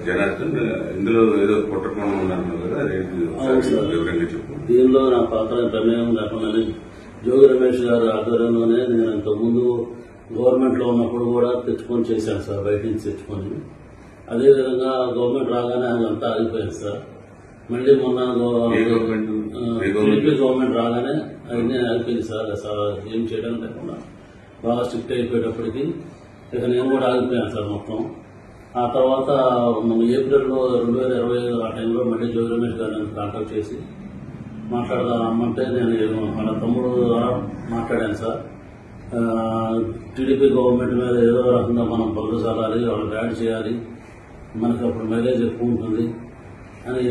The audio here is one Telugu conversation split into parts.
జనార్దన్ ఇందులో ఏదో కుట్రకోణం ఉన్నారు కదా, వివరంగా చెప్పు. దీనిలో నా పాత్ర ప్రమేయం లేకుండా జోగి రమేష్ గారి ఆధ్వర్యంలోనే నేను ఇంతకుముందు గవర్నమెంట్ లో ఉన్నప్పుడు కూడా తెచ్చుకొని చేశాను సార్, బయట నుంచి తెచ్చుకొని. అదేవిధంగా గవర్నమెంట్ రాగానే అదంతా ఆగిపోయింది సార్. మళ్ళీ మొన్న టీడీపీ గవర్నమెంట్ రాగానే అవన్నీ ఆగిపోయింది సార్. ఏం చేయడం లేకుండా బాగా స్ట్రిక్ట్ అయిపోయేటప్పటికి ఇక నేను కూడా ఆగిపోయాను సార్ మొత్తం. ఆ తర్వాత మన ఏప్రిల్లో 2025 ఆ టైంలో మళ్ళీ జోగి రమేష్ గారిని కాంటాక్ట్ చేసి మాట్లాడదామంటే నేను వాళ్ళ తమ్ముడు ద్వారా మాట్లాడాను సార్. టీడీపీ గవర్నమెంట్ మీద ఏదో రకంగా మనం బదులు చల్లాలి, వాళ్ళు బ్యాడ్ చేయాలి, మనకి అప్పుడు మైలేజ్ ఎక్కువ ఉంటుంది అని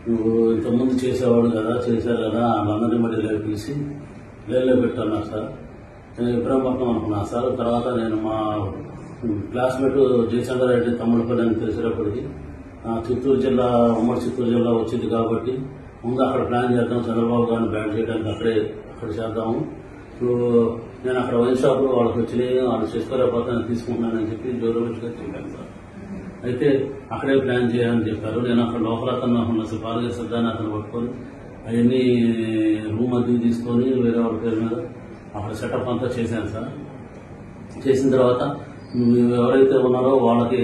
నువ్వు ఇంతకుముందు చేసేవాడు కదా, చేశారు కదా, వాళ్ళందరినీ మళ్ళీ పిలిచి జైల్లో పెట్టన్నారు సార్. నేను ఇబ్రాహీంపట్నం అనుకున్నా సార్. తర్వాత నేను మా క్లాస్మేట్ జయచంద్ర రెడ్డి తమ్ముడిపల్లి అని తెలిసేటప్పటికి చిత్తూరు జిల్లా, ఉమ్మడి చిత్తూరు జిల్లా వచ్చింది కాబట్టి ముందు అక్కడ ప్లాన్ చేద్దాం, చంద్రబాబు గారిని బ్యాన్ చేయడానికి అక్కడ చేద్దాము. ఇప్పుడు నేను అక్కడ వైన్ షాపులు వాళ్ళకి వచ్చినాయి, వాళ్ళు చేసుకోలేకపోతే నేను తీసుకుంటున్నానని చెప్పి జోగి రమేష్ గారు చెప్పాను సార్. అయితే అక్కడే ప్లాన్ చేయాలని చెప్పారు. నేను అక్కడ లోపల అతను ఉన్న సిఫారసు సిద్ధాన్ని అతను పట్టుకొని అవన్నీ రూమ్ అద్దెకి తీసుకొని వేరే వాళ్ళ పేరు మీద అక్కడ సెటప్ అంతా చేశాను సార్. చేసిన తర్వాత ఎవరైతే ఉన్నారో వాళ్ళకి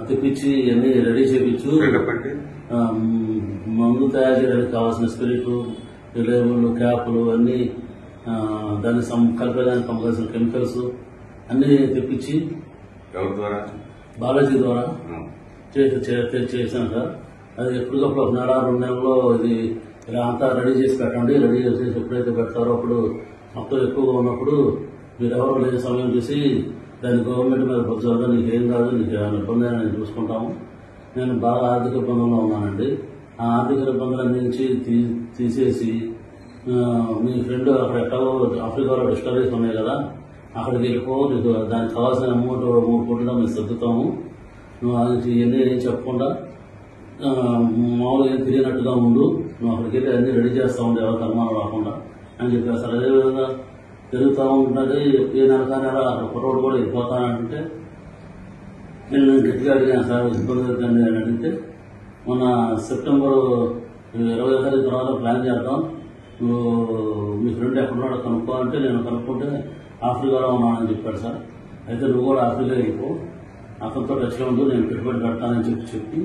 తెప్పించి అన్ని రెడీ చేయించు, మందు తయారు చేయడానికి కావాల్సిన స్పిరిట్, లేబుల్, క్యాపులు అన్ని దాన్ని కలిపేదానికి కావాల్సిన కెమికల్స్ అన్ని తెప్పించి బాలాజీ ద్వారా చేశాను సార్. అది ఎప్పటికప్పుడు 1 నెల 2 నెలల్లో ఇది ఇలా అంతా రెడీ చేసి పెట్టండి. రెడీ చేసి ఎప్పుడైతే పెడతారో అప్పుడు మొత్తం ఎక్కువగా ఉన్నప్పుడు మీరు ఎవరో లేని సమయం చూసి దాన్ని గవర్నమెంట్ మీద బొజ్జాలో నీకు ఏం కాదు, నీకు ఏమైనా ఇబ్బంది అయినా నేను చూసుకుంటాము. నేను బాగా ఆర్థిక ఇబ్బందుల్లో ఉన్నానండి. ఆ ఆర్థిక ఇబ్బందులన్నీ నుంచి తీసేసి మీ ఫ్రెండ్ అక్కడ ఎక్కడో ఆఫ్రికాలో డిస్టరీస్ ఉన్నాయి కదా, అక్కడికి వెళ్ళిపో, నీకు దానికి కావాల్సిన అమౌంట్ 3 కోట్లుగా మేము సర్దుతాము, నువ్వు అది ఇవన్నీ ఏం చెప్పకుండా మామూలుగా ఏం తిరిగినట్టుగా ఉండు, నువ్వు అక్కడికి వెళ్ళి అన్ని రెడీ చేస్తా ఉండే ఎవరికి అనుమానం రాకుండా అని చెప్పారు సార్. అదేవిధంగా తిరుగుతూ ఉంటుంది. ఏ నెల అక్కడ కుర్రోడు కూడా వెళ్ళిపోతానంటే నేను గట్టిగా అడిగాను సార్, ఇబ్బంది అవుతుంది అని అడిగితే మొన్న సెప్టెంబర్ 20వ తారీఖు తర్వాత ప్లాన్ చేద్దాం, నువ్వు మీ ఫ్రెండ్ ఎక్కడున్నాడో కనుక్కో అంటే నేను కనుక్కుంటే ఆఫ్రికాలో ఉన్నానని చెప్పాడు సార్. అయితే నువ్వు కూడా ఆఫ్రికా వెళ్ళిపో, అతనితో టచ్లో ఉండు, నేను పెట్టుబడి పెడతానని చెప్పి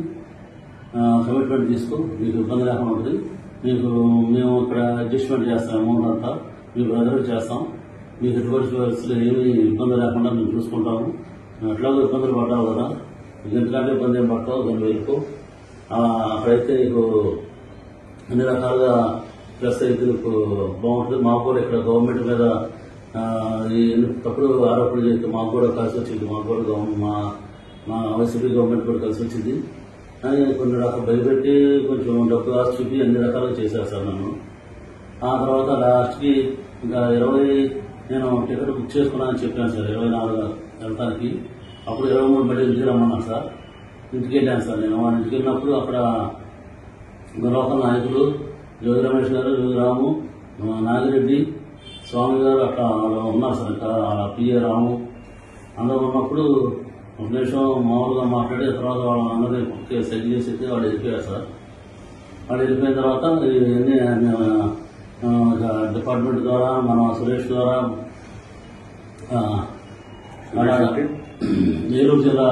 కమిట్మెంట్ తీసుకో, నీకు ఇబ్బంది లేకుండా ఉంటుంది, మేము ఇక్కడ అడ్జస్ట్మెంట్ చేస్తాం, అమౌంట్ అంతా మీ బ్రదర్ చేస్తాం, మీకు ఎటువంటి పరిస్థితులు ఏమి ఇబ్బంది లేకుండా మేము చూసుకుంటాము, ఎట్లాగో ఇబ్బందులు పడ్డావు కదా, ఎందుకంటే ఇబ్బంది ఏం పడతావు, దాన్ని వెళ్ళిపో, అక్కడైతే నీకు అన్ని రకాలుగా ప్లస్ అయితే నీకు బాగుంటుంది. మాకు కూడా ఇక్కడ గవర్నమెంట్ మీద తప్పుడు ఆరోపణలు చేస్తే మాకు కూడా కలిసి వచ్చింది, మాకు కూడా మా వైసీపీ గవర్నమెంట్ కూడా కలిసి వచ్చింది అని కొన్ని రకాలు భయపెట్టి కొంచెం డబ్బు ఆస్తి చూపి అన్ని రకాలుగా చేశారు సార్ నన్ను. ఆ తర్వాత లాస్ట్కి ఇంకా 20 నేను టికెట్ బుక్ చేసుకున్నానని చెప్పాను సార్, 24 వెళ్తానికి. అప్పుడు 23 మళ్ళీ ఇంటికి రమ్మన్నాను సార్. ఇంటికి వెళ్ళాను సార్. నేను వాళ్ళ ఇంటికి వెళ్ళినప్పుడు అక్కడ లోకల్ నాయకులు జోగి రమేష్ గారు, జోగి రాము, నాగిరెడ్డి, స్వామి గారు అట్లా ఉన్నారు సార్. ఇంకా పిఏ రాము అందరూ ఉన్నప్పుడు ఒక నిమిషం మామూలుగా మాట్లాడి తర్వాత వాళ్ళందరినీ సెట్ చేసి వాళ్ళు వెళ్ళిపోయారు సార్. వాళ్ళు వెళ్ళిపోయిన తర్వాత ఇవన్నీ డిపార్ట్మెంట్ ద్వారా మన సురేష్ ద్వారా ఏలూరు జిల్లా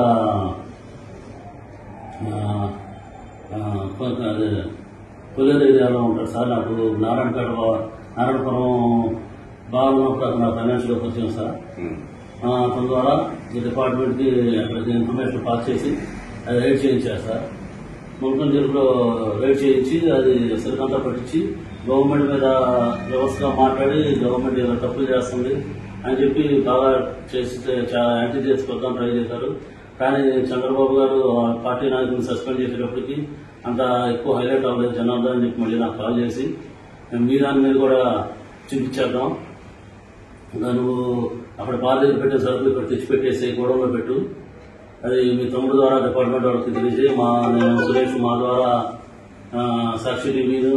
కొల్లేరు ఏరియాలో ఉంటాడు సార్. నాకు నారాయణపురం బాగున్నప్పుడు అక్కడ ఫైనాన్షియల్ వచ్చింది సార్. అతని ద్వారా ఈ డిపార్ట్మెంట్కి అక్కడికి ఇన్ఫర్మేషన్ పాస్ చేసి అది రైడ్ చేయించారు సార్. మున్సిపల్ జైలులో రైడ్ చేయించి అది సరికంతా పట్టించి గవర్నమెంట్ మీద వ్యవస్థగా మాట్లాడి గవర్నమెంట్ ఏదో తప్పులు చేస్తుంది అని చెప్పి బాగా చేసి యాంటీ చేసుకొద్దాం ట్రై చేశారు. కానీ చంద్రబాబు గారు పార్టీ నాయకులను సస్పెండ్ చేసేటప్పటికి అంత ఎక్కువ హైలైట్ అవ్వలేదు జనార్దన్ అని చెప్పి మళ్ళీ నాకు కాల్ చేసి మీ దాని మీద కూడా చూపించేద్దాం, నువ్వు అక్కడ బాధ్యత పెట్టే సరుకులు ఇక్కడ తెచ్చిపెట్టేసి గొడవలో పెట్టు, అది మీ తమ్ముడు ద్వారా డిపార్ట్మెంట్ వాళ్ళకి తెలిసి నేను సురేష్ మా ద్వారా సాక్షి టీవీను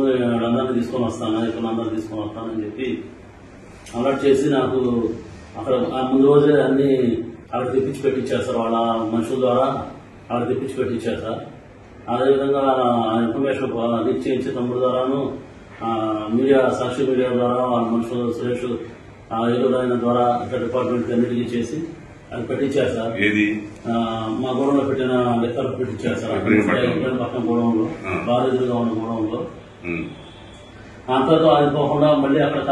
అందరినీ తీసుకొని వస్తాను, నాయకులు అందరినీ తీసుకొని వస్తానని చెప్పి అలర్ట్ చేసి నాకు అక్కడ ముందు రోజే అన్ని అక్కడ తెప్పించి పెట్టించారు సార్ వాళ్ళ మనుషుల ద్వారా. ఆడ తెప్పించి పెట్టించారు సార్. అదేవిధంగా ఇన్ఫర్మేషన్ లీక్ చేయించే తమ్ముడు ద్వారాను మీడియా సాక్షి మీడియా ద్వారా వాళ్ళ మనుషులు సురేష్ ఏలూరు ఆయన ద్వారా ఇట్లా డిపార్ట్మెంట్ అన్నిటికీ చేసి అది పెట్టించారు సార్. మా గోడంలో పెట్టిన లెక్కలు పెట్టించారు సార్. పక్కన గోడంలో బాగా ఎదురుగా ఉన్న గోడంలో. అంతతో అయిపోకుండా మళ్ళీ అక్కడ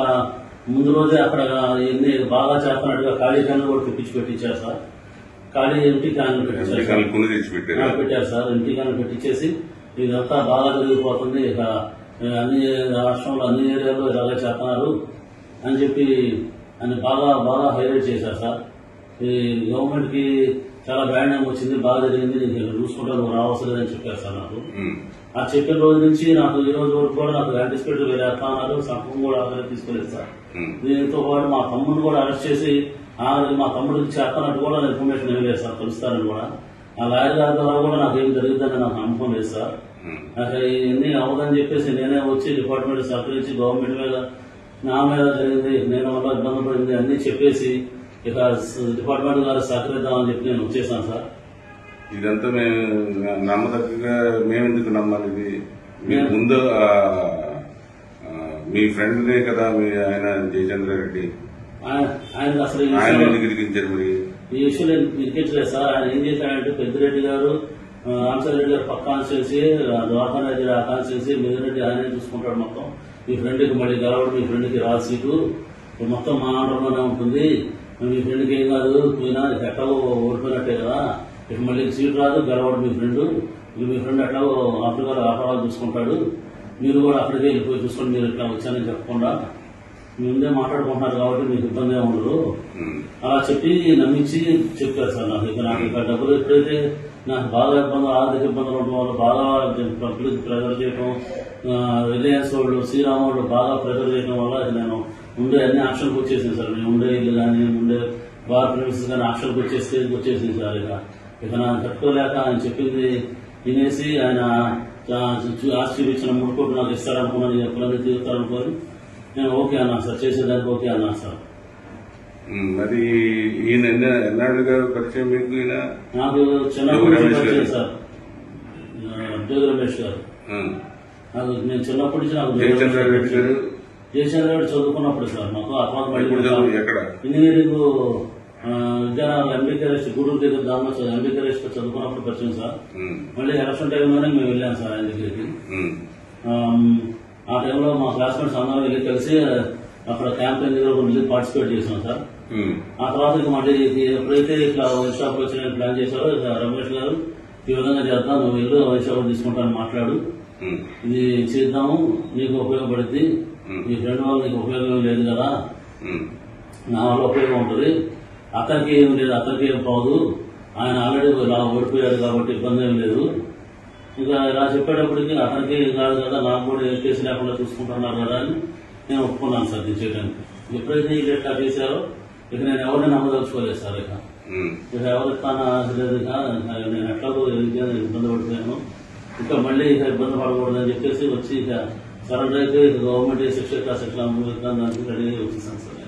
ముందు రోజే అక్కడ ఎన్ని బాగా చేస్తున్నట్టుగా ఖాళీ క్యాన్లు కూడా తెప్పించి పెట్టించారు సార్. ఖాళీ ఎంటీ క్యాన్లు పెట్టారు సార్. ఎంటీ క్యాన్లు పెట్టించేసి ఇదంతా బాగా జరిగిపోతుంది, ఇక అన్ని రాష్ట్రంలో అన్ని ఏరియాలో ఇలాగే చేస్తున్నారు అని చెప్పి అని బాగా బాగా హైలైట్ చేశారు సార్. ఈ గవర్నమెంట్ కి చాలా బ్యాడ్ నేమ్ వచ్చింది, బాగా జరిగింది, నేను చూసుకుంటా నువ్వు రావసలేదని చెప్పారు సార్ నాకు. ఆ చెప్పిన రోజు నుంచి నాకు ఈ రోజు వరకు కూడా నాకు యాంటిసిపేట్ వేరే అన్నారు, సంపం కూడా అక్కడ తీసుకెళ్ళారు సార్. దీంతో పాటు మా తమ్ముడిని కూడా అరెస్ట్ చేసి మా తమ్ముడికి చేస్తున్నట్టు కూడా ఇన్ఫర్మేషన్ ఏం లేదు సార్, కలుస్తానని కూడా. ఆ లాయర్ గారి ద్వారా కూడా నాకు ఏం జరిగిందని నాకు నమ్మకం లేదు సార్. నాకు ఇవన్నీ అవ్వదని చెప్పేసి నేనే వచ్చి డిపార్ట్మెంట్ సహకరించి గవర్నమెంట్ మీద నా మీద జరిగింది, నేను వల్ల ఇబ్బంది పడింది అన్ని చెప్పేసి ఇక డిపార్ట్మెంట్ గారు సహకరిద్దామని చెప్పి నేను వచ్చేసాను సార్. ఇదంతా మేము నమ్మదగ్గగా మేమెందుకు నమ్మాలి? మీరు ముందు మీ ఫ్రెండ్నే కదా ఆయన జయచంద్ర రెడ్డి, ఆయన అసలు ఇరికించారు. మరి ఈ విషయంలో ఇరికించలేదు సార్. ఆయన ఏం చేశాడంటే పెద్దిరెడ్డి గారు, రామచంద్రెడ్డి గారు పక్క కాన్స్టిట్యున్సీ, ద్వారకారెడ్డి ఆ కాన్స్టిట్యున్సీ, మిగిలిరెడ్డి ఆయనే చూసుకుంటాడు మొత్తం. మీ ఫ్రెండ్కి మళ్ళీ గెలవడం, మీ ఫ్రెండ్కి రాదు సీటు, మొత్తం మా ఆర్డర్లోనే ఉంటుంది, మీ ఫ్రెండ్కి ఏం కాదు, పోయినా ఎట్లా ఓడిపోయినట్టే కదా, ఇక మళ్ళీ సీట్ రాదు, గెలవడం మీ ఫ్రెండ్, మీ ఫ్రెండ్ ఎట్లా ఆఫ్రికాలో వ్యాపారాలు చూసుకుంటాడు, మీరు కూడా అక్కడికే వెళ్ళిపోయి చూసుకొని మీరు ఇట్లా వచ్చానని చెప్పకుండా ముందే మాట్లాడుకుంటున్నారు కాబట్టి మీకు ఇబ్బందిగా ఉండదు అలా చెప్పి నమ్మించి చెప్పారు సార్. నాకు ఇక డబ్బులు ఎప్పుడైతే నాకు బాగా ఇబ్బందులు, ఆర్థిక ఇబ్బందులు ఉండడం వల్ల బాగా పబ్లిక్ ప్రెజర్ చేయడం, రిలయన్స్ వాళ్ళు, శ్రీరామ్ వాళ్ళు బాగా ప్రెజర్ చేయడం వల్ల నేను ఉండే అన్ని ఆక్షన్కి వచ్చేసింది సార్. నేను ఉండే ఇల్లు కానీ ఉండే బార్ ప్రిమిసెస్ కానీ ఆక్షన్కి వచ్చేసింది సార్. ఇక నాకు తట్టుకోలేక ఆయన చెప్పింది వినేసి ఆయన ఆశ్చర్యించిన 3 కోట్లు నాకు ఇస్తారనుకున్నాను, ఎప్పుడైనా తీరుతారనుకోని నేను ఓకే అన్నా సార్, చేసేదానికి ఓకే అన్నా సార్. మరి ఈయన ఎన్నాళ్ళుగా పరిచయం మీకు? ఈయన నాకు చిన్నప్పటి నుంచి పరిచయం సార్, జోగి రమేష్ గారు. నాకు నేను చిన్నప్పటి నుంచి నాకు జయచంద్ర రెడ్డి చదువుకున్నప్పుడు సార్ మాకు ఇంజనీరింగ్ విద్యానగర్ ఎంబీకేఎస్ గూడూరు దగ్గర దానిలో ఎంబీకేఎస్ చదువుకున్నప్పుడు పరిచయం సార్. మళ్ళీ ఎలక్షన్ టైంలోనే మేము వెళ్ళాం సార్ ఆయన దగ్గరికి. ఆ టైంలో మా క్లాస్మేట్స్ అందరం వెళ్ళి కలిసి అక్కడ క్యాంపెయిన్ దగ్గర వెళ్ళి పార్టిసిపేట్ చేసాం సార్. ఆ తర్వాత ఇక మళ్ళీ ఎప్పుడైతే ఇట్లా వైన్ షాప్ వచ్చి ప్లాన్ చేశారో రమేష్ గారు ఈ విధంగా చేద్దాం, నువ్వు వెళ్ళు వైన్ షాప్ తీసుకుంటాను మాట్లాడు, ఇది చేద్దాము, నీకు ఉపయోగపడుద్ది, నీ ఫ్రెండ్ వాళ్ళు నీకు ఉపయోగం లేదు కదా, నా వల్ల ఉపయోగం ఉంటుంది, అతనికి ఏం లేదు, అతనికి ఏం పోదు, ఆయన ఆల్రెడీ ఇలా ఓడిపోయాడు కాబట్టి ఇబ్బంది ఏం లేదు. ఇంకా ఇలా చెప్పేటప్పటికి అతనికి కాదు కదా, నాకు కూడా ఏ కేసు లేకుండా చూసుకుంటున్నారు కదా అని నేను ఒప్పుకున్నాను సార్ ఇది చేయడానికి. ఎప్పుడైతే ఇది ఎట్లా చేశారో ఇక నేను ఎవరిని నమ్మదలుచుకోలేదు సార్. ఇక ఎవరు ఇస్తానా లేదు, నేను ఎట్లాగో ఇబ్బంది పడిపోయాను, ఇంకా మళ్ళీ ఇక ఇబ్బంది పడకూడదని చెప్పేసి వచ్చి ఇక సరెండర్ అయితే ఇక గవర్నమెంట్ శిక్ష క్లాస్ ఎట్లా దానికి రెడీ వచ్చేసాను సార్.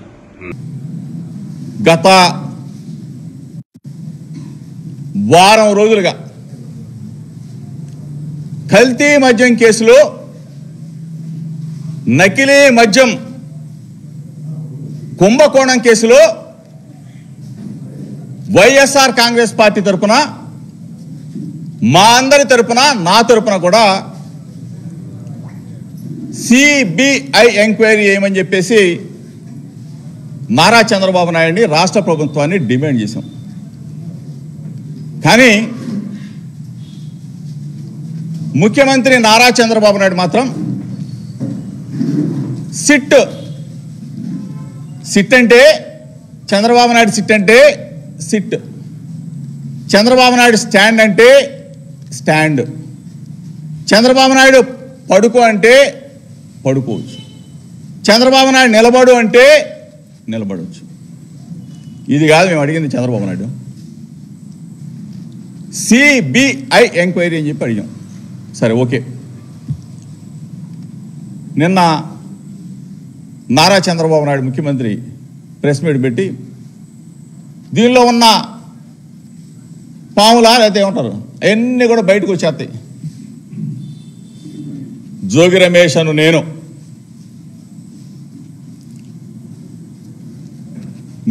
గత వారం రోజులుగా కల్తీ మద్యం కేసులో నకిలీ మద్యం కుంభకోణం కేసులో వైఎస్ఆర్ కాంగ్రెస్ పార్టీ తరఫున, మా అందరి తరఫున, నా తరఫున కూడా సిబిఐ ఎంక్వైరీ చేయమని చెప్పేసి నారా చంద్రబాబు నాయుడిని, రాష్ట్ర ప్రభుత్వాన్ని డిమాండ్ చేశాం. కానీ ముఖ్యమంత్రి నారా చంద్రబాబు నాయుడు మాత్రం సిట్ అంటే చంద్రబాబు నాయుడు సిట్, చంద్రబాబు నాయుడు స్టాండ్ అంటే స్టాండ్, చంద్రబాబు నాయుడు పడుకో అంటే పడుకోవచ్చు, చంద్రబాబు నాయుడు నిలబడు అంటే నిలబడవచ్చు. ఇది కాదు మేము అడిగింది చంద్రబాబు నాయుడు. సిబిఐ ఎంక్వైరీ అని చెప్పి అడిగాం. సరే ఓకే. నిన్న నారా చంద్రబాబు నాయుడు ముఖ్యమంత్రి ప్రెస్ మీట్ పెట్టి దీనిలో ఉన్న పాములా లేకపోతే ఏమంటారు అవన్నీ కూడా బయటకు వచ్చేస్తాయి. జోగి రమేష్ అను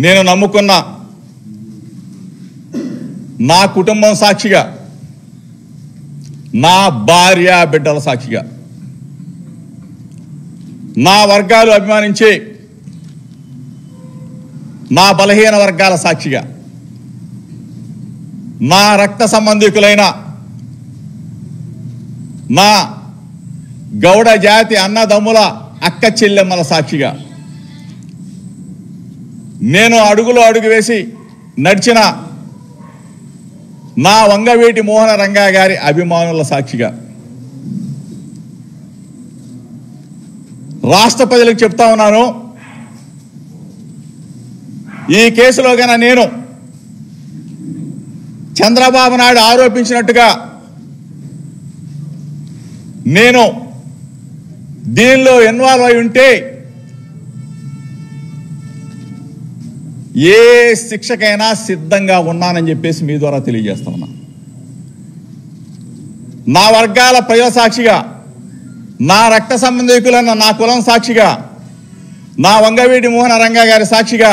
నేను నమ్ముకున్న నా కుటుంబం సాక్షిగా, నా భార్య బిడ్డల సాక్షిగా, నా వర్గాలు అభిమానించి నా బలహీన వర్గాల సాక్షిగా, నా రక్త సంబంధికులైన నా గౌడ జాతి అన్నదమ్ముల అక్క చెల్లెమ్మల సాక్షిగా, నేను అడుగులో అడుగు వేసి నడిచిన నా వంగవీటి మోహన రంగా గారి అభిమానుల సాక్షిగా, రాష్ట్ర ప్రజలకు చెప్తా ఉన్నాను, ఈ కేసులో గన నేను చంద్రబాబు నాయుడు ఆరోపించినట్టుగా నేను దీనిలో ఇన్వాల్వ్ అయి ఉంటే ఏ శిక్షకైనా సిద్ధంగా ఉన్నానని చెప్పేసి మీ ద్వారా తెలియజేస్తా ఉన్నా. నా వర్గాల ప్రజల సాక్షిగా, నా రక్త సంబంధికులన్న నా కులం సాక్షిగా, నా వంగవీటి మోహన రంగా గారి సాక్షిగా,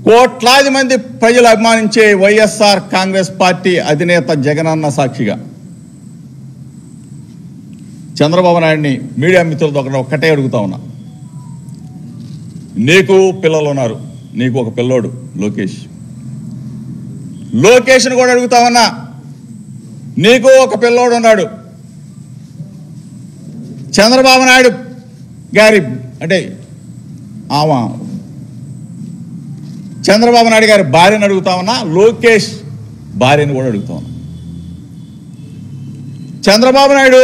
కోట్లాది మంది ప్రజలు అభిమానించే వైఎస్ఆర్ కాంగ్రెస్ పార్టీ అధినేత జగనన్న సాక్షిగా, చంద్రబాబు నాయుడిని మీడియా మిత్రులతో ఒక్కటే అడుగుతా ఉన్నా. నీకు పిల్లలు ఉన్నారు, నీకు ఒక పిల్లోడు లోకేష్ను కూడా అడుగుతా ఉన్నా. నీకు ఒక పిల్లోడు ఉన్నాడు. చంద్రబాబు నాయుడు గారి అంటే చంద్రబాబు నాయుడు గారి భార్యను అడుగుతా ఉన్నా, లోకేష్ భార్యను కూడా అడుగుతా ఉన్నా. చంద్రబాబు నాయుడు,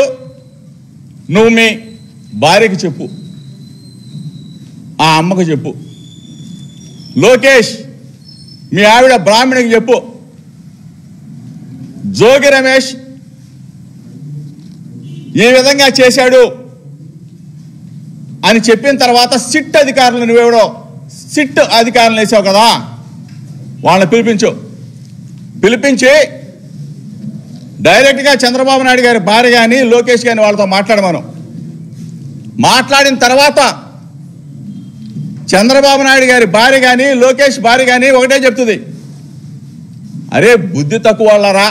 నువ్వు మీ భార్యకి చెప్పు, ఆ అమ్మకు చెప్పు. లోకేష్, మీ ఆవిడ బ్రాహ్మణికి చెప్పు. జోగి రమేష్ ఈ విధంగా చేశాడు అని చెప్పిన తర్వాత సిట్ అధికారులు, నువ్వెవడో సిట్ అధికారులు వేసావు కదా, వాళ్ళని పిలిపించి డైరెక్ట్గా చంద్రబాబు నాయుడు గారి భార్య కానీ లోకేష్ కానీ వాళ్ళతో మాట్లాడమను. మాట్లాడిన తర్వాత చంద్రబాబు నాయుడు గారి భార్య కానీ లోకేష్ భార్య కానీ ఒకటే చెప్తుంది, అరే బుద్ధి తక్కువ వాళ్ళరా,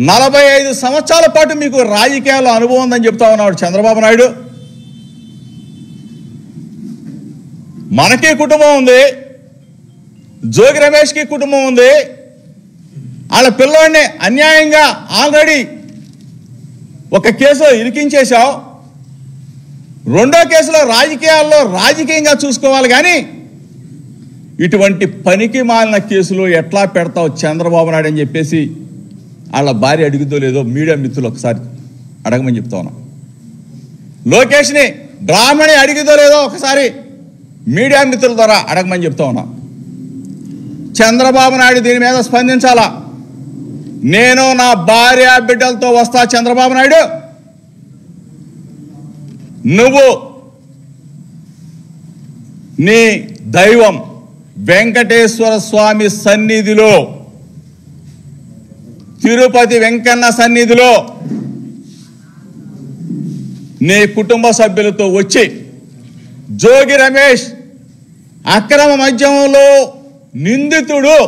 45 సంవత్సరాల పాటు మీకు రాజకీయాల్లో అనుభవం ఉందని చెప్తా ఉన్నాడు చంద్రబాబు నాయుడు. మనకి కుటుంబం ఉంది, జోగి రమేష్కి కుటుంబం ఉంది. వాళ్ళ పిల్లోడిని అన్యాయంగా ఆల్రెడీ ఒక కేసులో ఇరికించేశావు, రెండో కేసులో రాజకీయంగా చూసుకోవాలి, కానీ ఇటువంటి పనికి మాలిన కేసులు ఎట్లా పెడతావు చంద్రబాబు నాయుడు అని చెప్పేసి వాళ్ళ భార్య అడుగుతో లేదో మీడియా మిత్రులు ఒకసారి అడగమని చెప్తా ఉన్నా. లోకేష్ని బ్రాహ్మణి అడిగిదో లేదో ఒకసారి మీడియా మిత్రుల ద్వారా అడగమని చెప్తా ఉన్నా. చంద్రబాబు నాయుడు దీని మీద స్పందించాలా. నేను నా భార్య బిడ్డలతో వస్తా చంద్రబాబు నాయుడు, నువ్వు నీ దైవం వెంకటేశ్వర స్వామి సన్నిధిలో, తిరుపతి వెంకన్న సన్నిధిలో నీ కుటుంబ సభ్యులతో వచ్చి జోగి రమేష్ అక్రమ మద్యంలో నిందితుడు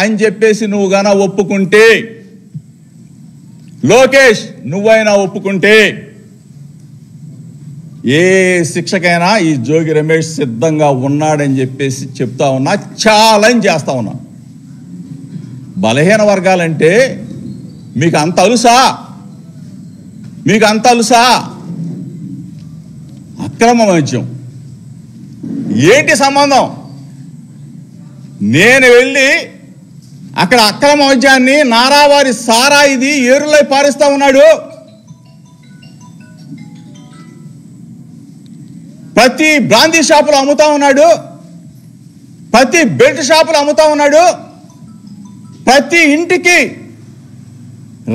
అని చెప్పేసి నువ్వు గాన ఒప్పుకుంటే, లోకేష్ నువ్వైనా ఒప్పుకుంటే ఏ శిక్షకైనా ఈ జోగి రమేష్ సిద్ధంగా ఉన్నాడని చెప్పేసి చెప్తా ఉన్నా, ఛాలెంజ్ చేస్తా ఉన్నా. బలహీన వర్గాలంటే మీకు అంత అలుసా? అక్రమ మద్యం ఏంటి సంబంధం? నేను వెళ్ళి అక్కడ అక్రమ మద్యాన్ని నారావారి సారా ఇది ఏరులై పారిస్తా ఉన్నాడు. ప్రతి బ్రాందీ షాపులో అమ్ముతా ఉన్నాడు, ప్రతి బెల్ట్ షాపులో అమ్ముతా ఉన్నాడు, ప్రతి ఇంటికి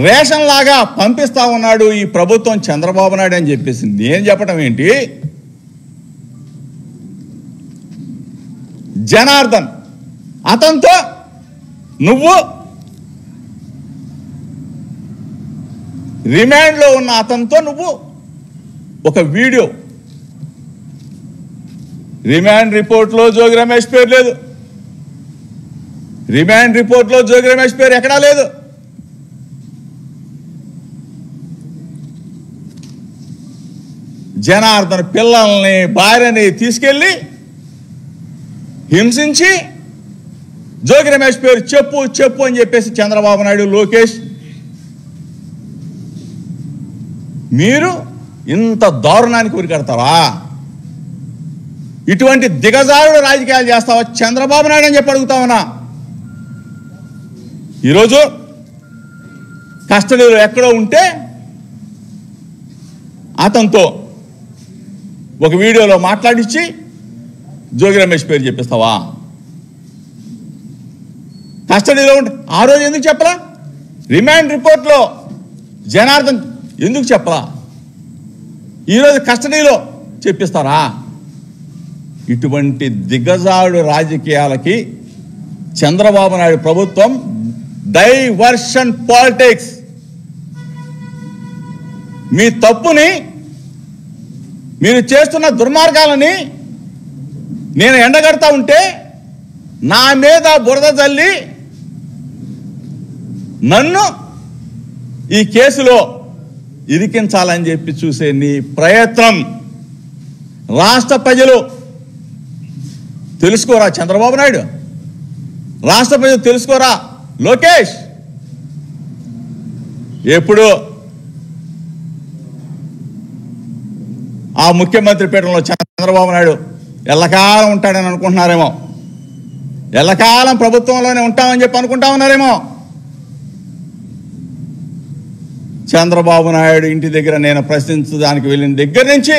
రేషన్ లాగా పంపిస్తా ఉన్నాడు ఈ ప్రభుత్వం చంద్రబాబు నాయుడు అని చెప్పేసి నేను చెప్పడం ఏంటి? జనార్దన్ అతనితో నువ్వు రిమాండ్లో ఉన్న అతనితో నువ్వు ఒక వీడియో, రిమాండ్ రిపోర్ట్లో జోగి రమేష్ పేరు లేదు, రిమాండ్ రిపోర్ట్లో జోగి రమేష్ పేరు ఎక్కడా లేదు. జనార్దన్ పిల్లల్ని భార్యని తీసుకెళ్ళి హింసించి జోగి రమేష్ పేరు చెప్పు చెప్పు అని చెప్పేసి చంద్రబాబు నాయుడు, లోకేష్ మీరు ఇంత దారుణానికి ఉరికడతారా? ఇటువంటి దిగజారుడు రాజకీయాలు చేస్తావా చంద్రబాబు నాయుడు అని చెప్పి అడుగుతామన్నా. ఈరోజు కస్టడీలో ఎక్కడో ఉంటే అతనితో ఒక వీడియోలో మాట్లాడించి జోగి రమేష్ పేరు చెప్పిస్తావా? కస్టడీలో ఉంటే ఆ రోజు ఎందుకు చెప్పరా? రిమాండ్ రిపోర్ట్లో జనార్దన్ ఎందుకు చెప్పరా? ఈరోజు కస్టడీలో చెప్పిస్తారా? ఇటువంటి దిగజారుడు రాజకీయాలకి చంద్రబాబు నాయుడు ప్రభుత్వం డైవర్షన్ పాలిటిక్స్, మీ తప్పుని, మీరు చేస్తున్న దుర్మార్గాలని నేను ఎండగడతా ఉంటే నా మీద బురద జల్లి నన్ను ఈ కేసులో ఇరికించాలని చెప్పి చూసే నీ ప్రయత్నం రాష్ట్ర ప్రజలు తెలుసుకోరా చంద్రబాబు నాయుడు? రాష్ట్ర ప్రజలు తెలుసుకోరా లోకేష్? ఎప్పుడు ఆ ముఖ్యమంత్రి పీఠంలో చంద్రబాబు నాయుడు ఎల్లకాలం ఉంటాడని అనుకుంటున్నారేమో, ఎల్లకాలం ప్రభుత్వంలోనే ఉంటామని చెప్పి అనుకుంటా ఉన్నారేమో. చంద్రబాబు నాయుడు ఇంటి దగ్గర నేను ప్రశ్నించడానికి వెళ్ళిన దగ్గర నుంచి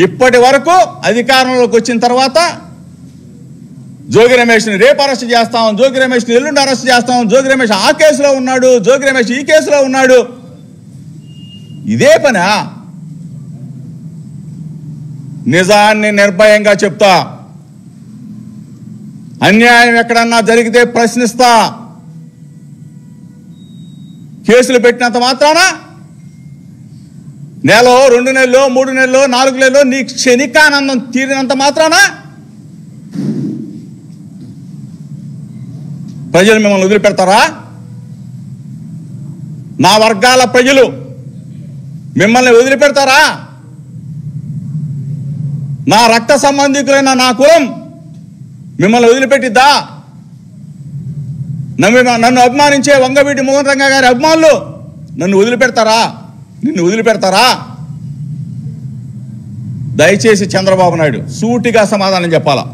ఇప్పటి వరకు అధికారంలోకి వచ్చిన తర్వాత జోగి రమేష్ని రేపు అరెస్ట్ చేస్తాం, జోగి రమేష్ని ఎల్లుండి అరెస్ట్ చేస్తాం, జోగి రమేష్ ఆ కేసులో ఉన్నాడు, జోగి రమేష్ ఈ కేసులో ఉన్నాడు. ఇదే పనా? నిజాన్ని నిర్భయంగా చెప్తా, అన్యాయం ఎక్కడన్నా జరిగితే ప్రశ్నిస్తా. కేసులు పెట్టినంత మాత్రాన నెలలో 2 నెలలు 3 నెలలు 4 నెలలు నీ క్షణికానందం తీరినంత మాత్రాన ప్రజలు మిమ్మల్ని వదిలిపెడతారా? నా వర్గాల ప్రజలు మిమ్మల్ని వదిలిపెడతారా? నా రక్త సంబంధికులైన నా కులం మిమ్మల్ని వదిలిపెట్టిద్దా? నన్ను అభిమానించే వంగవీటి మోహన్ రంగా గారి అభిమానులు నన్ను వదిలిపెడతారా? నిన్ను వదిలిపెడతారా? దయచేసి చంద్రబాబు నాయుడు సూటిగా సమాధానం చెప్పాలా.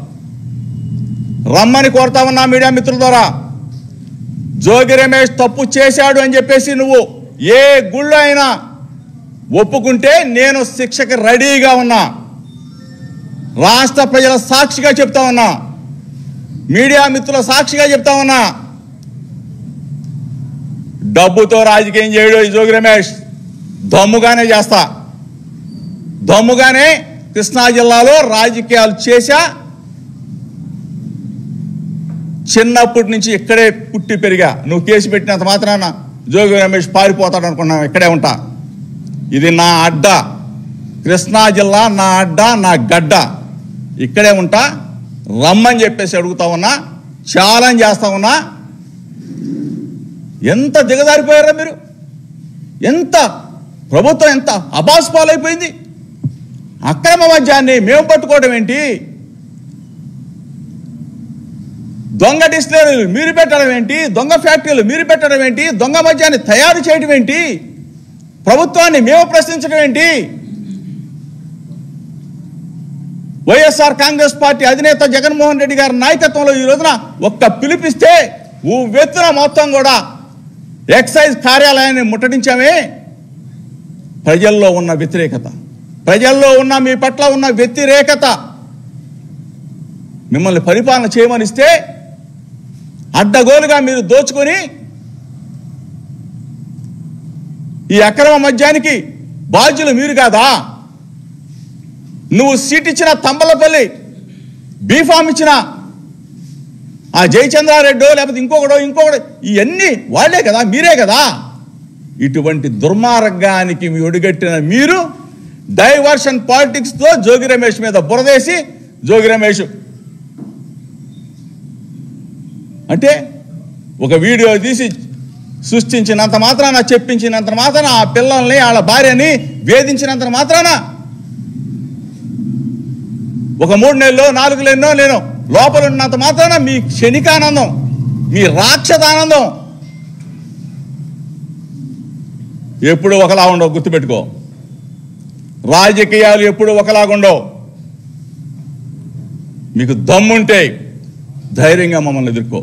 రమ్మని కోరుతా ఉన్నా మీడియా మిత్రుల ద్వారా. జోగి రమేష్ తప్పు చేశాడు అని చెప్పేసి నువ్వు ఏ గుళ్ళో అయినా ఒప్పుకుంటే నేను శిక్షకి రెడీగా ఉన్నా. రాష్ట్ర ప్రజల సాక్షిగా చెప్తా ఉన్నా, మీడియా మిత్రుల సాక్షిగా చెప్తా ఉన్నా. డబ్బుతో రాజకీయం చేయడు ఈ జోగి రమేష్. దమ్ముగానే చేస్తా, దమ్ముగానే కృష్ణా జిల్లాలో రాజకీయాలు చేశా. చిన్నప్పటి నుంచి ఇక్కడే పుట్టి పెరిగా. నువ్వు కేసు పెట్టినంత మాత్రాన జోగి రమేష్ పారిపోతాడు అనుకున్నావు. ఇక్కడే ఉంటా. ఇది నా అడ్డ, కృష్ణా జిల్లా నా అడ్డ, నా గడ్డ. ఇక్కడే ఉంటా. రమ్మని చెప్పేసి అడుగుతా ఉన్నా, ఛాలెంజ్ చేస్తా ఉన్నా. ఎంత దిగజారిపోయారా మీరు? ఎంత ప్రభుత్వం ఎంత అబాస్పాలైపోయింది? అక్రమ మద్యాన్ని మేము పట్టుకోవడం ఏంటి? దొంగ డిస్టిలరీలు మీరు పెట్టడం ఏంటి? దొంగ ఫ్యాక్టరీలు మీరు పెట్టడం ఏంటి? దొంగ మద్యాన్ని తయారు చేయడం ఏంటి? ప్రభుత్వాన్ని మేము ప్రశ్నించడం ఏంటి? వైఎస్ఆర్ కాంగ్రెస్ పార్టీ అధినేత జగన్మోహన్ రెడ్డి గారి నాయకత్వంలో ఈ రోజున ఒక్క పిలిపిస్తే వెత్తున మొత్తం కూడా ఎక్సైజ్ కార్యాలయాన్ని ముట్టడించామే. ప్రజల్లో ఉన్న వ్యతిరేకత, ప్రజల్లో ఉన్న మీ పట్ల ఉన్న వ్యతిరేకత, మిమ్మల్ని పరిపాలన చేయమనిస్తే అడ్డగోలుగా మీరు దోచుకొని ఈ అక్రమ మద్యానికి బాధ్యులు మీరు కాదా? నువ్వు సీట్ ఇచ్చిన తంబలపల్లి, బీఫామ్ ఇచ్చిన ఆ జయచంద్రారెడ్డో లేకపోతే ఇంకొకడో ఇవన్నీ వాళ్లే కదా, మీరే కదా. ఇటువంటి దుర్మార్గానికి ఒడిగట్టిన మీరు డైవర్షన్ పాలిటిక్స్తో జోగి రమేష్ మీద బురదేసి జోగి రమేష్ అంటే ఒక వీడియో తీసి సృష్టించినంత మాత్రాన, చెప్పించినంత మాత్రాన, ఆ పిల్లల్ని వాళ్ళ భార్యని వేధించినంత మాత్రాన ఒక 3 నెలల్లో 4 నెలల్లో నేను లోపల ఉన్నంత మాత్రాన మీ క్షణికానందం, మీ రాక్షసానందం ఎప్పుడు ఒకలా ఉండవు. గుర్తుపెట్టుకో, రాజకీయాలు ఎప్పుడు ఒకలాగుండవు. మీకు దమ్ముంటే ధైర్యంగా మమ్మల్ని ఎదుర్కో.